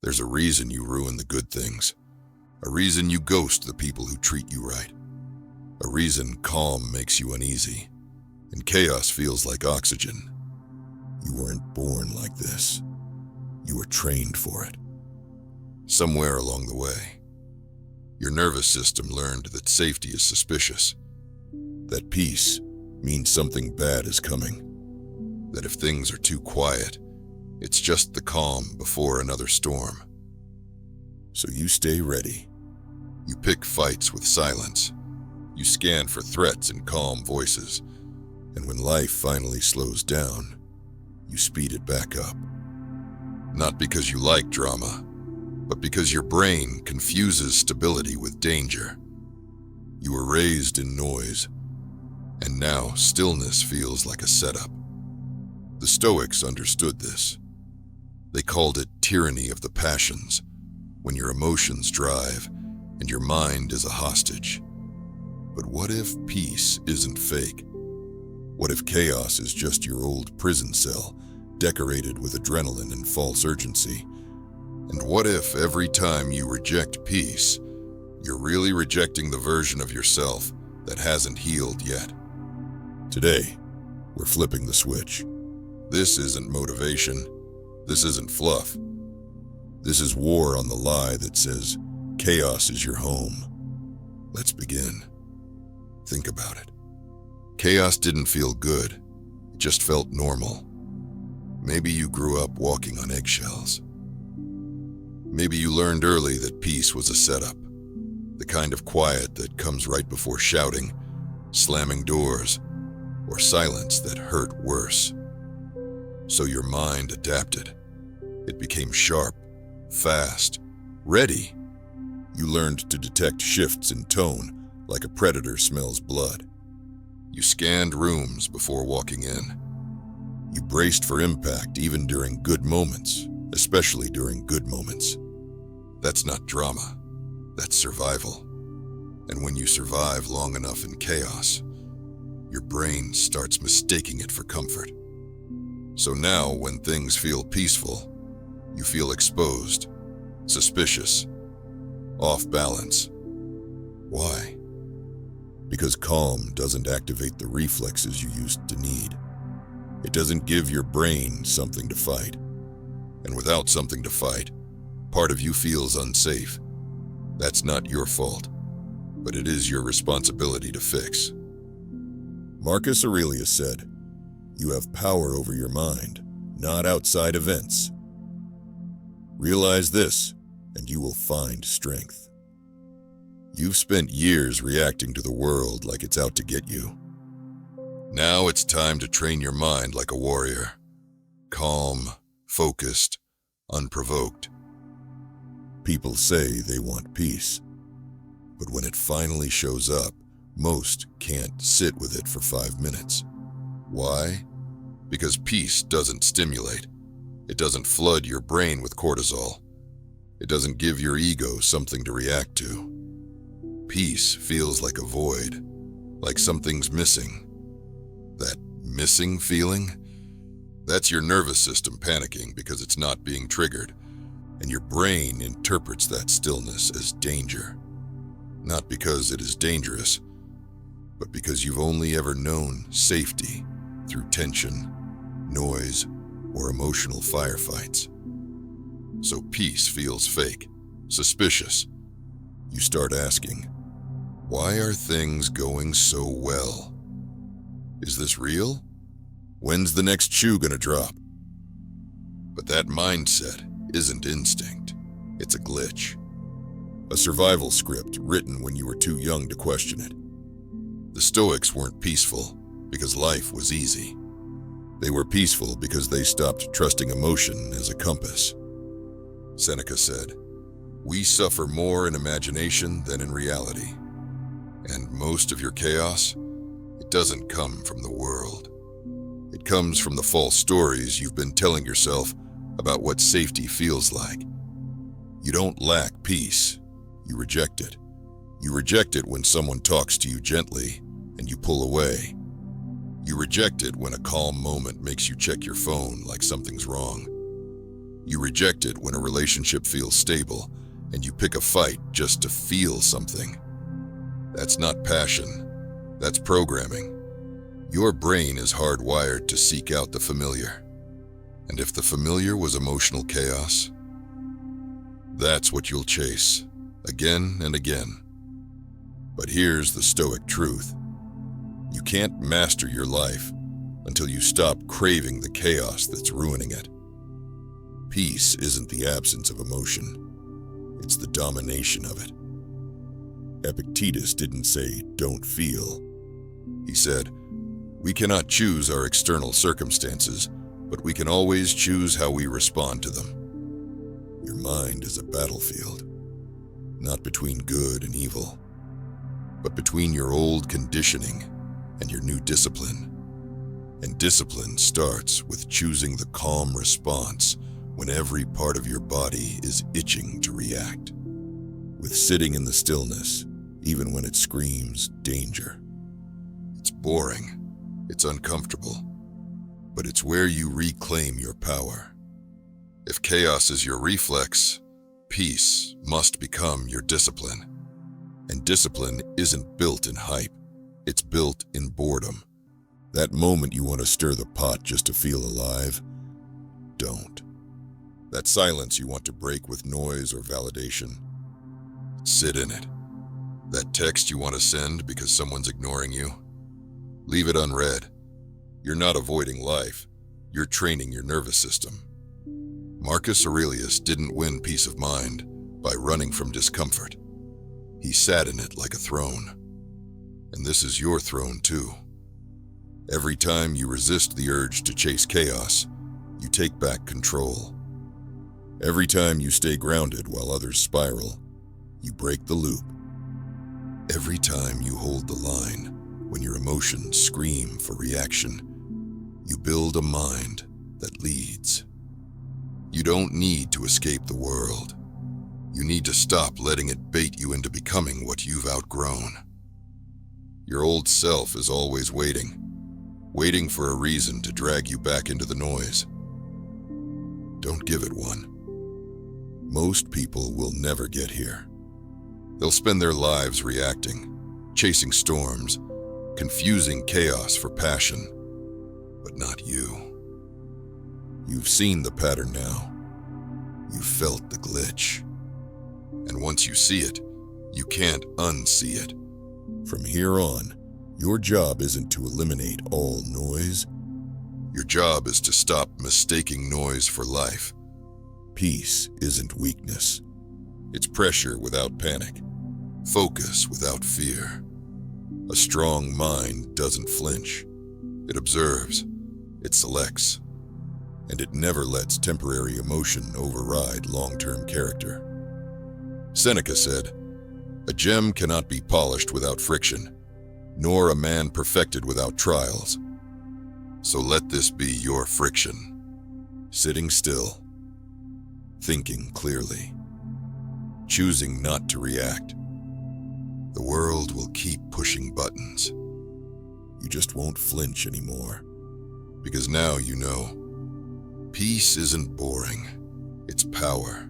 There's a reason you ruin the good things. A reason you ghost the people who treat you right. A reason calm makes you uneasy, and chaos feels like oxygen. You weren't born like this. You were trained for it. Somewhere along the way, your nervous system learned that safety is suspicious, that peace means something bad is coming, that if things are too quiet, it's just the calm before another storm. So you stay ready. You pick fights with silence. You scan for threats in calm voices. And when life finally slows down, you speed it back up. Not because you like drama, but because your brain confuses stability with danger. You were raised in noise, and now stillness feels like a setup. The Stoics understood this. They called it tyranny of the passions, when your emotions drive and your mind is a hostage. But what if peace isn't fake? What if chaos is just your old prison cell, decorated with adrenaline and false urgency? And what if every time you reject peace, you're really rejecting the version of yourself that hasn't healed yet? Today, we're flipping the switch. This isn't motivation. This isn't fluff. This is war on the lie that says chaos is your home. Let's begin. Think about it. Chaos didn't feel good. It just felt normal. Maybe you grew up walking on eggshells. Maybe you learned early that peace was a setup, the kind of quiet that comes right before shouting, slamming doors, or silence that hurt worse. So your mind adapted. It became sharp, fast, ready. You learned to detect shifts in tone like a predator smells blood. You scanned rooms before walking in. You braced for impact even during good moments, especially during good moments. That's not drama. That's survival. And when you survive long enough in chaos, your brain starts mistaking it for comfort. So now, when things feel peaceful, you feel exposed, suspicious, off balance. Why? Because calm doesn't activate the reflexes you used to need. It doesn't give your brain something to fight. And without something to fight, part of you feels unsafe. That's not your fault, but it is your responsibility to fix. Marcus Aurelius said, "You have power over your mind, not outside events." Realize this, and you will find strength. You've spent years reacting to the world like it's out to get you. Now it's time to train your mind like a warrior. Calm, focused, unprovoked. People say they want peace, but when it finally shows up, most can't sit with it for 5 minutes. Why? Because peace doesn't stimulate. It doesn't flood your brain with cortisol. It doesn't give your ego something to react to. Peace feels like a void, like something's missing. That missing feeling? That's your nervous system panicking because it's not being triggered, and your brain interprets that stillness as danger. Not because it is dangerous, but because you've only ever known safety through tension, noise, or emotional firefights. So peace feels fake, suspicious. You start asking, why are things going so well? Is this real? When's the next shoe gonna drop? But that mindset isn't instinct. It's a glitch. A survival script written when you were too young to question it. The Stoics weren't peaceful because life was easy. They were peaceful because they stopped trusting emotion as a compass. Seneca said, "We suffer more in imagination than in reality." And most of your chaos, it doesn't come from the world. It comes from the false stories you've been telling yourself about what safety feels like. You don't lack peace, you reject it. You reject it when someone talks to you gently and you pull away. You reject it when a calm moment makes you check your phone like something's wrong. You reject it when a relationship feels stable, and you pick a fight just to feel something. That's not passion, that's programming. Your brain is hardwired to seek out the familiar. And if the familiar was emotional chaos, that's what you'll chase, again and again. But here's the Stoic truth. You can't master your life until you stop craving the chaos that's ruining it. Peace isn't the absence of emotion, it's the domination of it. Epictetus didn't say, "Don't feel." He said, "We cannot choose our external circumstances, but we can always choose how we respond to them." Your mind is a battlefield, not between good and evil, but between your old conditioning and your new discipline. And discipline starts with choosing the calm response when every part of your body is itching to react. With sitting in the stillness, even when it screams danger. It's boring, it's uncomfortable, but it's where you reclaim your power. If chaos is your reflex, peace must become your discipline. And discipline isn't built in hype, it's built in boredom. That moment you want to stir the pot just to feel alive, don't. That silence you want to break with noise or validation, sit in it. That text you want to send because someone's ignoring you, leave it unread. You're not avoiding life, you're training your nervous system. Marcus Aurelius didn't win peace of mind by running from discomfort. He sat in it like a throne. And this is your throne too. Every time you resist the urge to chase chaos, you take back control. Every time you stay grounded while others spiral, you break the loop. Every time you hold the line when your emotions scream for reaction, you build a mind that leads. You don't need to escape the world. You need to stop letting it bait you into becoming what you've outgrown. Your old self is always waiting for a reason to drag you back into the noise. Don't give it one. Most people will never get here. They'll spend their lives reacting, chasing storms, confusing chaos for passion, but not you. You've seen the pattern now. You've felt the glitch. And once you see it, you can't unsee it. From here on, your job isn't to eliminate all noise. Your job is to stop mistaking noise for life. Peace isn't weakness. It's pressure without panic, focus without fear. A strong mind doesn't flinch. It observes, it selects, and it never lets temporary emotion override long-term character. Seneca said, "A gem cannot be polished without friction, nor a man perfected without trials." So let this be your friction. Sitting still, thinking clearly, choosing not to react. The world will keep pushing buttons. You just won't flinch anymore. Because now you know, peace isn't boring, it's power.